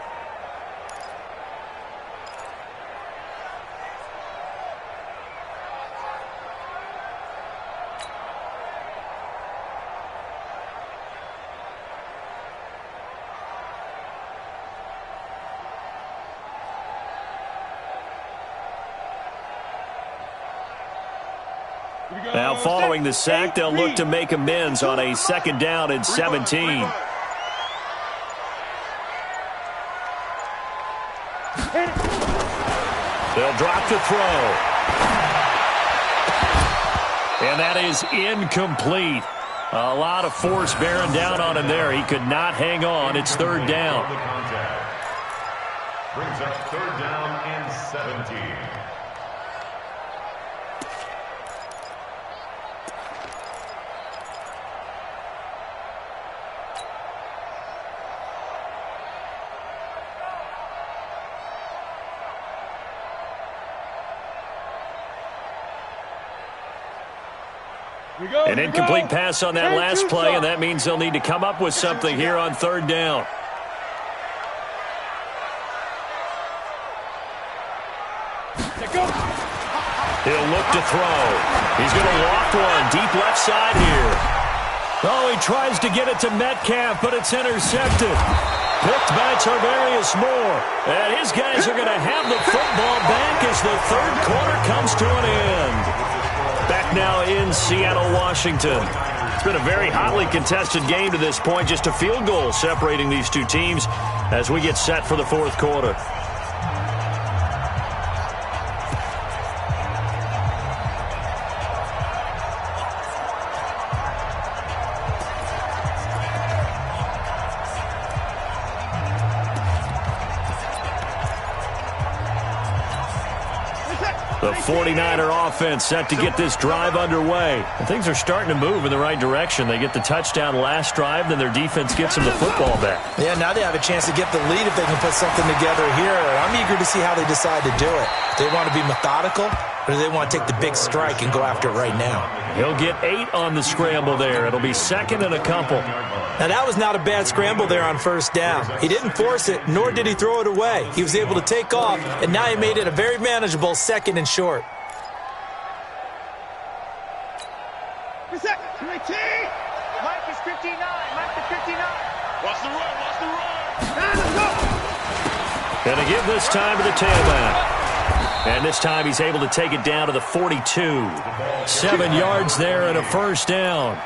Speaker 1: Now following the sack, they'll look to make amends on a second down and 17. They'll drop to throw. And that is incomplete. A lot of force bearing down on him there. He could not hang on. It's third down.
Speaker 5: Brings up third down and 17.
Speaker 1: An incomplete pass on that last play, and that means they'll need to come up with something here on third down. He'll look to throw. He's going to walk one deep left side here. Oh, he tries to get it to Metcalf, but it's intercepted. Picked by Tarvarius Moore. And his guys are going to have the football back as the third quarter comes to an end. Back now in Seattle, Washington. It's been a very hotly contested game to this point. Just a field goal separating these two teams as we get set for the fourth quarter. The 49er offense set to get this drive underway. And things are starting to move in the right direction. They get the touchdown last drive, then their defense gets them the football back.
Speaker 2: Yeah, now they have a chance to get the lead if they can put something together here. I'm eager to see how they decide to do it. Do they want to be methodical, or do they want to take the big strike and go after it right now?
Speaker 1: He'll get 8 on the scramble there. It'll be second and a couple.
Speaker 2: Now, that was not a bad scramble there on first down. He didn't force it, nor did he throw it away. He was able to take off, and now he made it a very manageable second and short.
Speaker 4: Mike is 59. Mike is 59. Watch the run. Watch the run.
Speaker 1: Going to give this time to the tailback. And this time he's able to take it down to the 42. 7 yards there and a first down.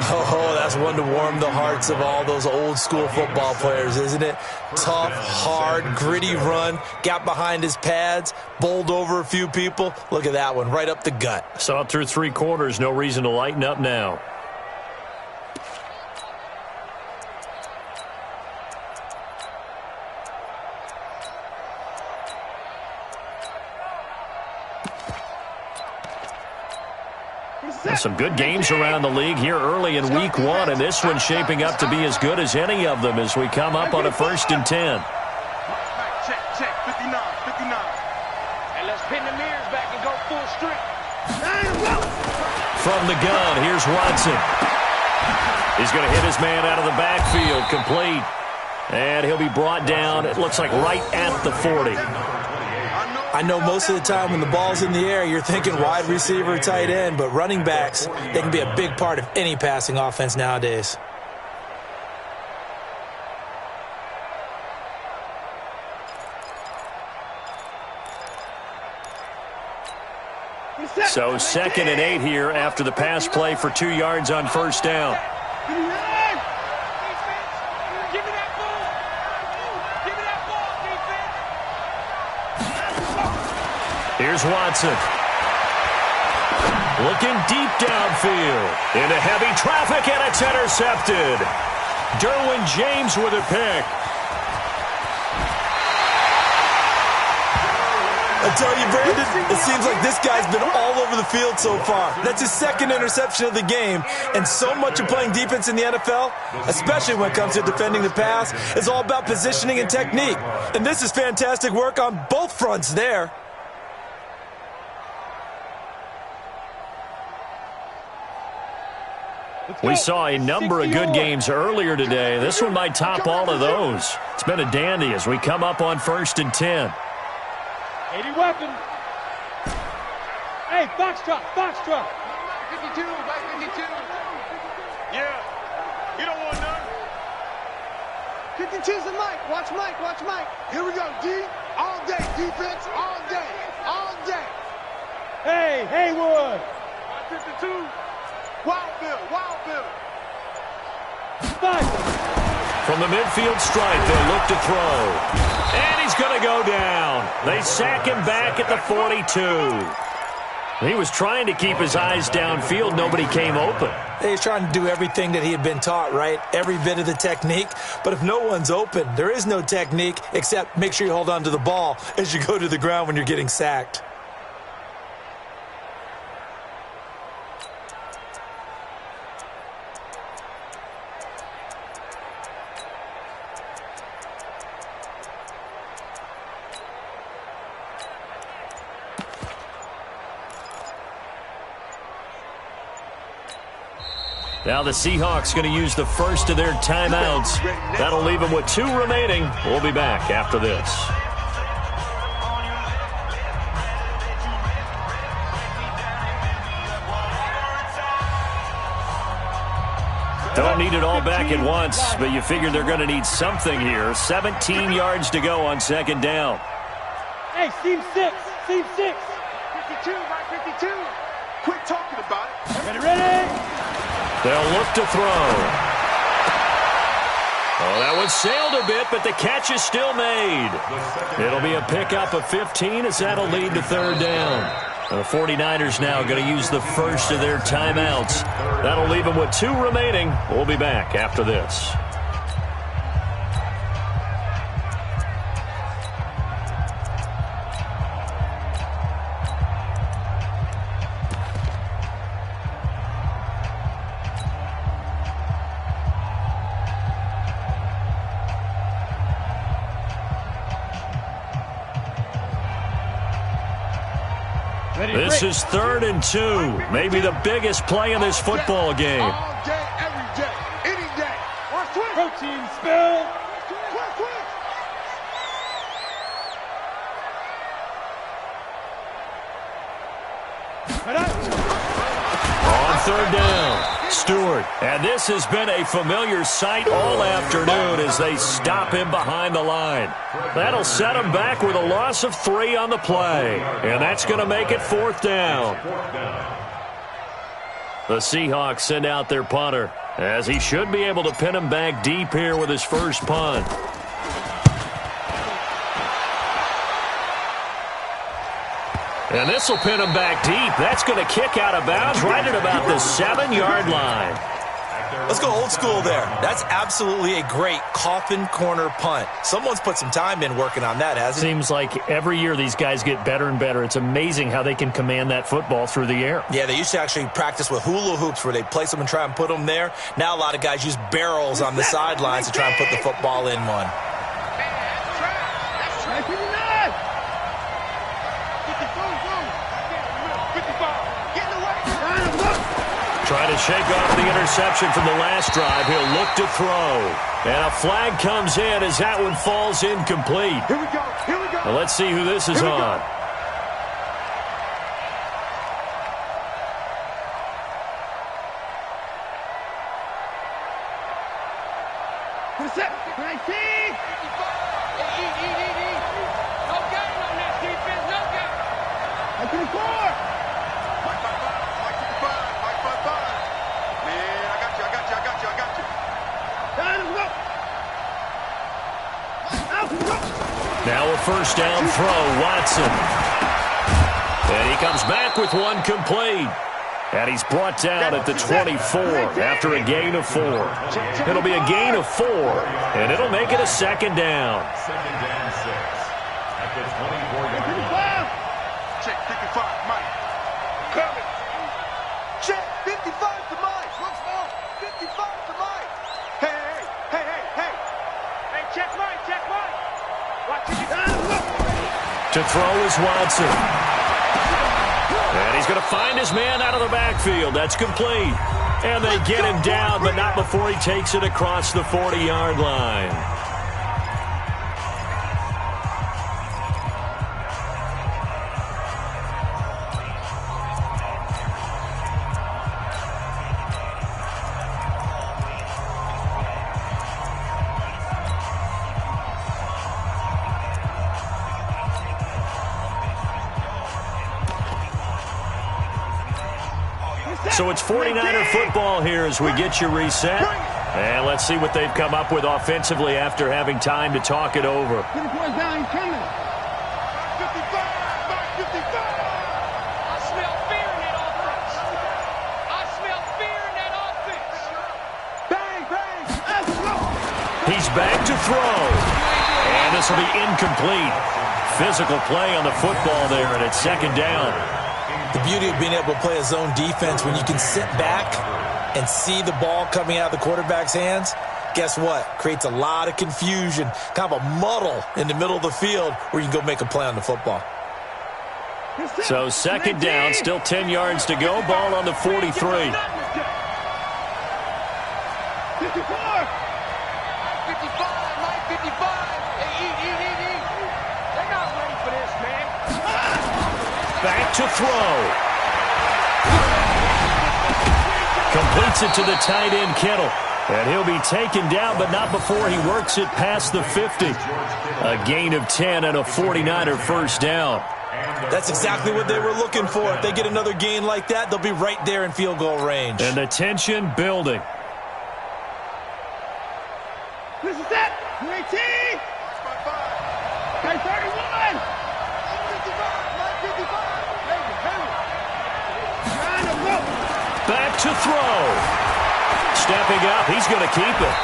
Speaker 2: Oh, that's one to warm the hearts of all those old school football players, isn't it? Tough, hard, gritty run, got behind his pads, bowled over a few people. Look at that one, right up the gut.
Speaker 1: Saw it through 3 quarters, no reason to lighten up now. Some good games around the league here early in week 1, and this one's shaping up to be as good as any of them as we come up on a 1st and 10.
Speaker 4: Check, 59. And let's pin the mirrors back and go full strength.
Speaker 1: From the gun, here's Watson. He's going to hit his man out of the backfield, complete. And he'll be brought down, it looks like right at the 40.
Speaker 2: I know most of the time when the ball's in the air, you're thinking wide receiver, tight end, but running backs, they can be a big part of any passing offense nowadays.
Speaker 1: So 2nd and 8 here after the pass play for 2 yards on first down. Here's Watson. Looking deep downfield. Into heavy traffic, and it's intercepted. Derwin James with a pick.
Speaker 2: I tell you, Brandon, it seems like this guy's been all over the field so far. That's his second interception of the game, and so much of playing defense in the NFL, especially when it comes to defending the pass, is all about positioning and technique. And this is fantastic work on both fronts there.
Speaker 1: We saw a number of good games earlier today. This one might top all of those. It's been a dandy as we come up on 1st and 10.
Speaker 4: 80 weapon. Hey, Foxtrot, Foxtrot. 52, by 52. Yeah, you don't want none. 52's the Mike. Watch Mike, watch Mike. Here we go, D. All day, defense, all day, all day. Hey, Haywood. 52. Wild Bill, Wild Bill.
Speaker 1: From the midfield stripe, they'll look to throw. And he's going to go down. They sack him back at the 42. He was trying to keep his eyes downfield. Nobody came open.
Speaker 2: He's trying to do everything that he had been taught, right? Every bit of the technique. But if no one's open, there is no technique except make sure you hold on to the ball as you go to the ground when you're getting sacked.
Speaker 1: Now the Seahawks going to use the first of their timeouts. That'll leave them with 2 remaining. We'll be back after this. Don't need it all back at once, but you figure they're going to need something here. 17 yards to go on 2nd down.
Speaker 4: Hey, Seam 6, Seam 6. 52 by 52. Quit talking about it. Ready, ready.
Speaker 1: They'll look to throw. Oh, that one sailed a bit, but the catch is still made. It'll be a pickup of 15 as that'll lead to 3rd down. The 49ers now going to use the first of their timeouts. That'll leave them with 2 remaining. We'll be back after this. This is 3rd and 2. Maybe the biggest play in this football game.
Speaker 4: All day, every day, any day. Watch twist. Protein spill.
Speaker 1: On 3rd down, Stewart. And this has been a familiar sight all afternoon as they stop him behind the line. That'll set him back with a loss of 3 on the play. And that's going to make it 4th down. The Seahawks send out their punter, as he should be able to pin him back deep here with his first punt. And this will pin him back deep. That's going to kick out of bounds right at about the 7-yard line.
Speaker 2: Let's go old school there. That's absolutely a great coffin corner punt. Someone's put some time in working on that, hasn't it?
Speaker 1: Seems like every year these guys get better and better. It's amazing how they can command that football through the air.
Speaker 2: Yeah, they used to actually practice with hula hoops where they place them and try and put them there. Now a lot of guys use barrels on the sidelines to try and put the football in one.
Speaker 1: Trying to shake off the interception from the last drive. He'll look to throw. And a flag comes in as that one falls incomplete.
Speaker 4: Here we go. Here we go.
Speaker 1: Well, let's see who this is on.
Speaker 4: What's that? Can I see? No game on that defense. No game. I can score.
Speaker 1: Now a 1st down throw, Watson. And he comes back with one complete. And he's brought down at the 24 after a gain of 4. It'll be a gain of 4, and it'll make it a second down.
Speaker 5: Second down 6 at the 24-yard line.
Speaker 3: Check 55, Mike. Coming. Check 55 to Mike. What's wrong? 55 to Mike. Hey. Hey, check Mike. Watch it.
Speaker 1: To throw is Watson. And he's going to find his man out of the backfield. That's complete. And they get him down, but not before he takes it across the 40-yard line. So it's 49er football here as we get you reset. And let's see what they've come up with offensively after having time to talk it over.
Speaker 4: 54 down, he's coming. 55.
Speaker 6: I smell fear in that offense.
Speaker 4: Bang. Let's go.
Speaker 1: He's back to throw. And this will be incomplete. Physical play on the football there, and it's second down.
Speaker 2: The beauty of being able to play a zone defense when you can sit back and see the ball coming out of the quarterback's hands, guess what? Creates a lot of confusion, kind of a muddle in the middle of the field where you can go make a play on the football.
Speaker 1: So second down, still 10 yards to go. Ball on the 43.
Speaker 4: 54.
Speaker 6: 55, Mike, 55. Hey, eat. They're not ready for this, man.
Speaker 1: Back to throw. Completes it to the tight end, Kittle. And he'll be taken down, but not before he works it past the 50. A gain of 10 and a 49er first down.
Speaker 2: That's exactly what they were looking for. If they get another gain like that, they'll be right there in field goal range.
Speaker 1: And the tension building.
Speaker 4: This is it. 19. Hey, 31. 55.
Speaker 1: Back to throw. Stepping up, he's going to keep it.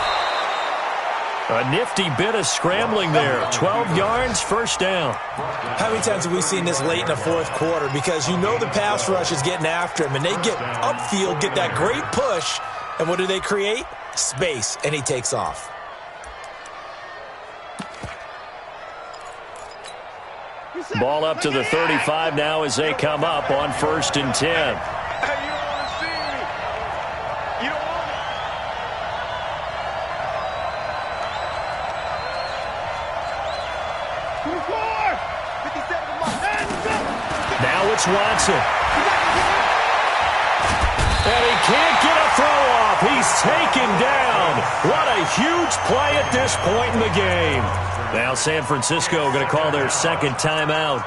Speaker 1: A nifty bit of scrambling there. 12 yards, first down.
Speaker 2: How many times have we seen this late in the fourth quarter? Because you know the pass rush is getting after him, and they get upfield, get that great push, and what do they create? Space, and he takes off.
Speaker 1: Ball up to the 35 now as they come up on 1st and 10.
Speaker 3: Hey, you don't want to see me. You don't want it.
Speaker 4: 54. 57 to Mike.
Speaker 1: Now it's Watson. And he can't get a throw off. He's taken down. What a huge play at this point in the game. Now San Francisco going to call their second timeout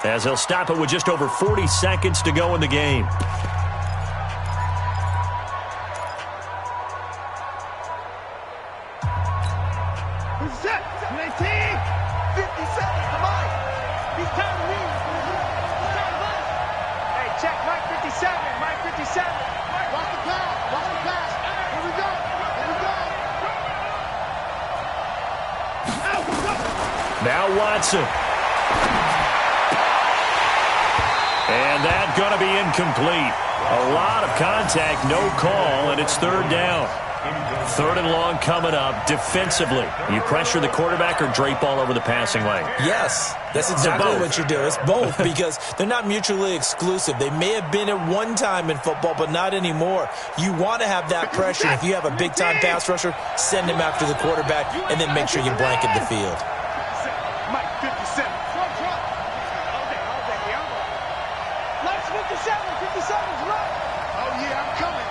Speaker 1: as they'll stop it with just over 40 seconds to go in the game.
Speaker 4: This is it. 19.
Speaker 3: 57 to Mike.
Speaker 4: He's time to leave.
Speaker 6: Hey, check Mike 57. Mike 57.
Speaker 4: Watch the pass. Here we go.
Speaker 1: Now Watson. And that's going to be incomplete. A lot of contact, no call, and it's third down. 3rd and long coming up. Defensively, you pressure the quarterback or drape all over the passing lane?
Speaker 2: Yes, that's exactly what you do. It's both because they're not mutually exclusive. They may have been at one time in football, but not anymore. You want to have that pressure. If you have a big-time pass rusher, send him after the quarterback, and then make sure you blanket the field.
Speaker 3: Mike 57.
Speaker 6: Mike's 57. 57's right.
Speaker 4: Oh, yeah, I'm coming.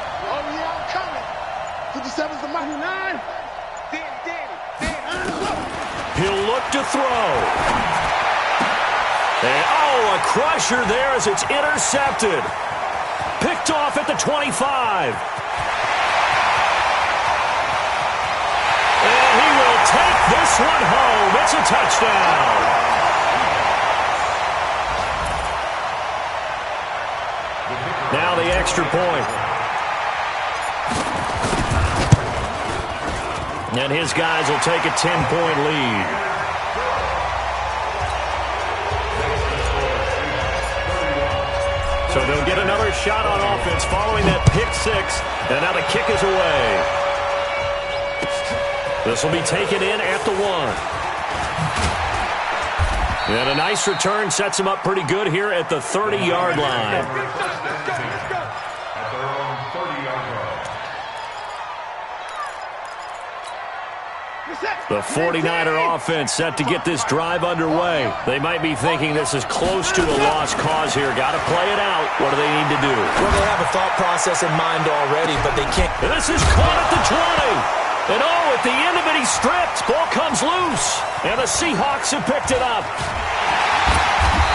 Speaker 4: 57's the Mike. 9.
Speaker 6: Danny.
Speaker 1: He'll look to throw. And, a crusher there as it's intercepted. Picked off at the 25. And he will take this one home. It's a touchdown. the extra point. And his guys will take a 10-point lead. So they'll get another shot on offense following that pick six. And now the kick is away. This will be taken in at the 1. And a nice return sets him up pretty good here at the 30-yard line. The 49er offense set to get this drive underway. They might be thinking this is close to a lost cause here. Got to play it out. What do they need to do?
Speaker 2: Well, they have a thought process in mind already, but they can't.
Speaker 1: And this is caught at the 20. And oh, at the end of it, he stripped. Ball comes loose. And the Seahawks have picked it up.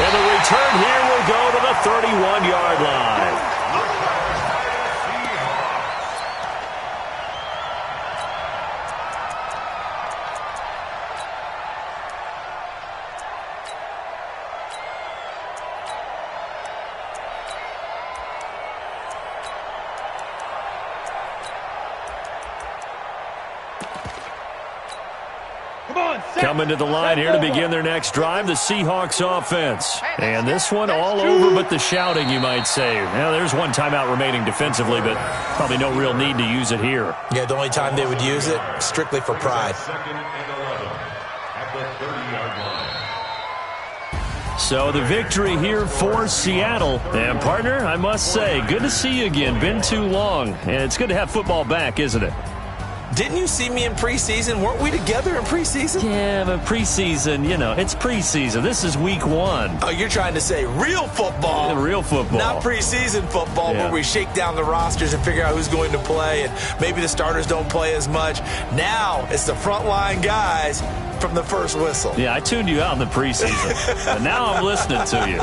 Speaker 1: And the return here will go to the 31-yard line. Coming to the line here to begin their next drive, the Seahawks offense. And this one all over but the shouting, you might say. Now, there's one timeout remaining defensively, but probably no real need to use it here.
Speaker 2: Yeah, the only time they would use it, strictly for pride.
Speaker 5: Second and 11 at the 30-yard line.
Speaker 1: So the victory here for Seattle. And, partner, I must say, good to see you again. Been too long. And it's good to have football back, isn't it?
Speaker 2: Didn't you see me in preseason? Weren't we together in preseason?
Speaker 1: Yeah, but preseason, you know, it's preseason. This is week 1.
Speaker 2: Oh, you're trying to say real football.
Speaker 1: Yeah, real football.
Speaker 2: Not preseason football
Speaker 1: Yeah.
Speaker 2: where we shake down the rosters and figure out who's going to play, and maybe the starters don't play as much. Now it's the frontline guys from the first whistle.
Speaker 1: Yeah, I tuned you out in the preseason. But now I'm listening to you.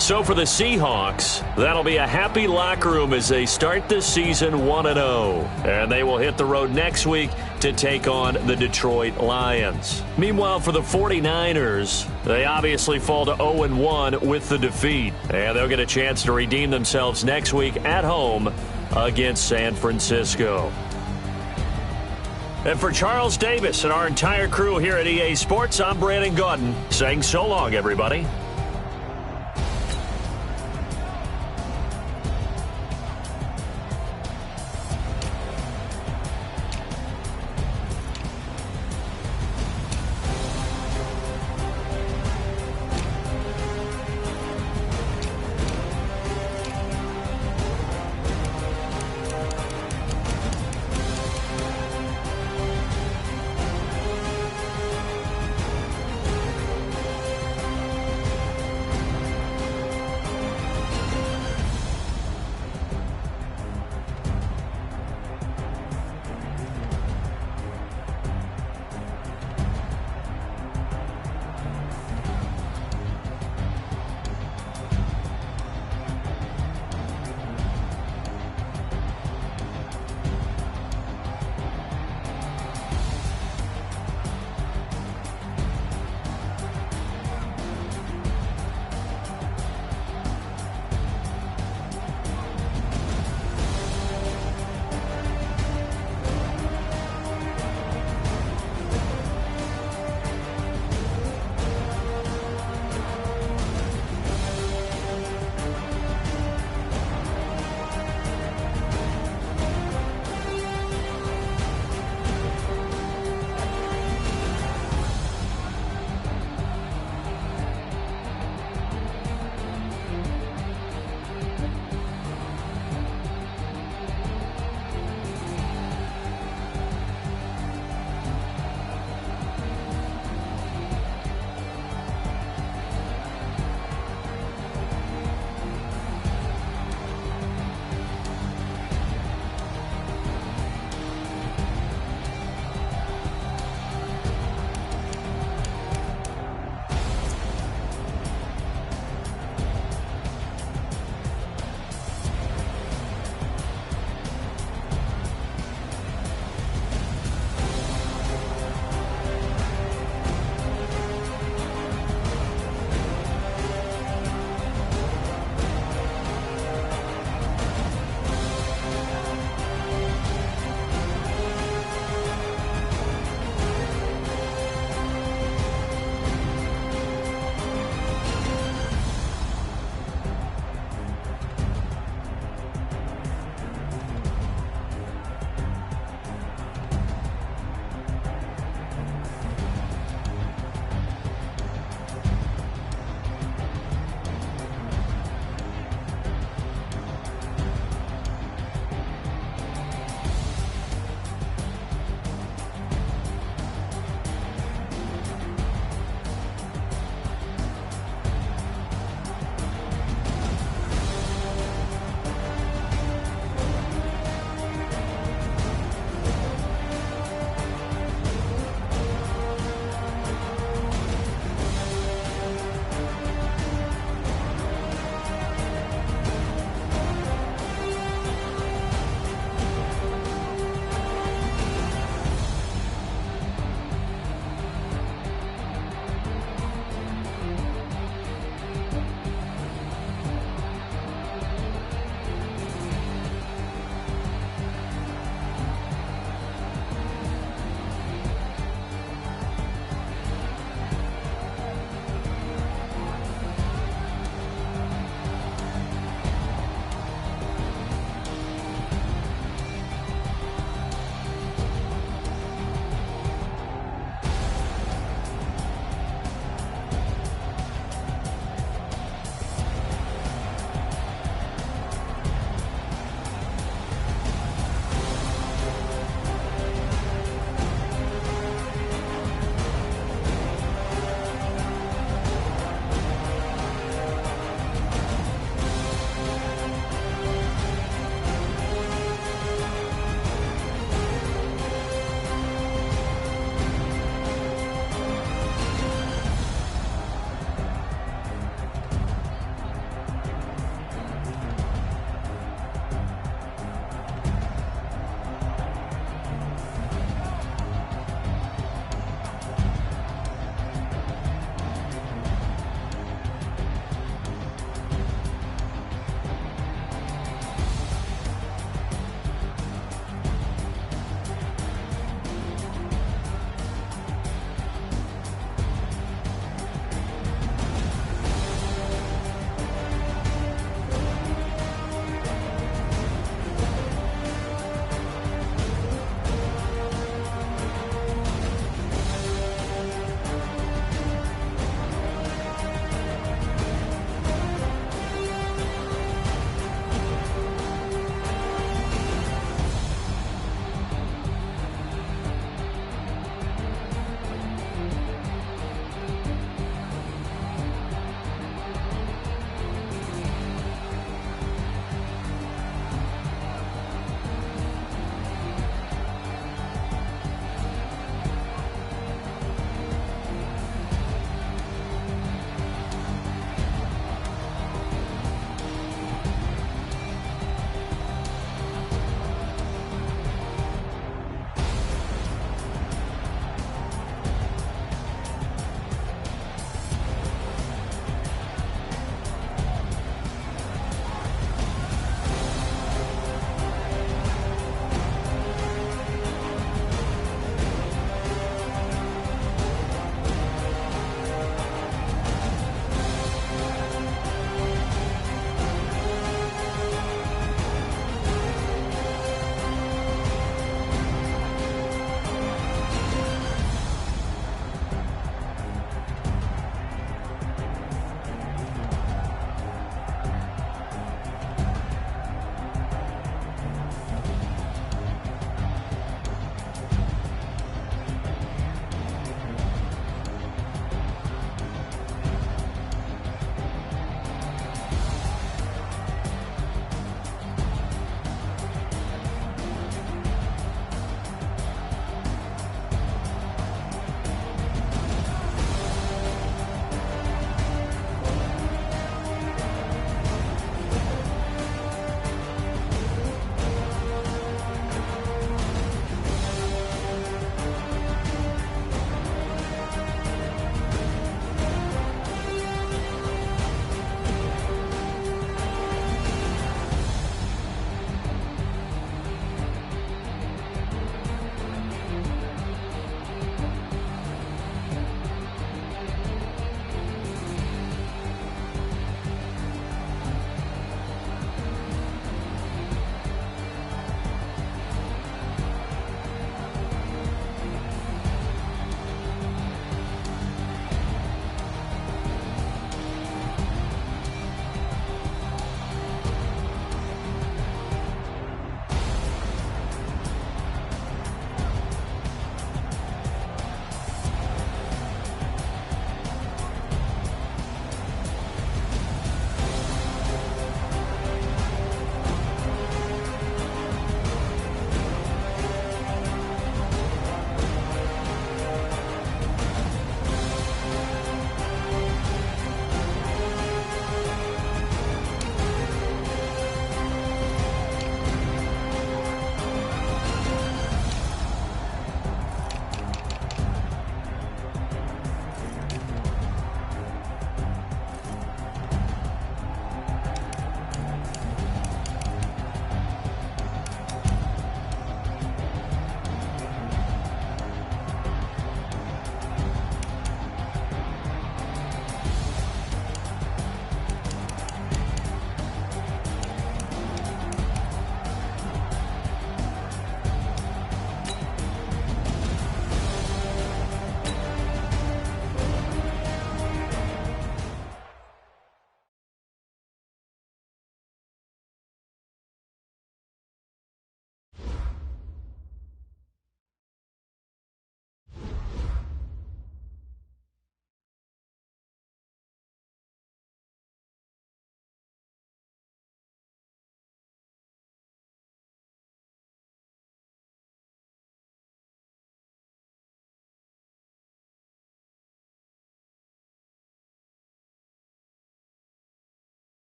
Speaker 1: So for the Seahawks, that'll be a happy locker room as they start this season 1-0. And they will hit the road next week to take on the Detroit Lions. Meanwhile, for the 49ers, they obviously fall to 0-1 with the defeat. And they'll get a chance to redeem themselves next week at home against San Francisco. And for Charles Davis and our entire crew here at EA Sports, I'm Brandon Gaudin saying so long, everybody.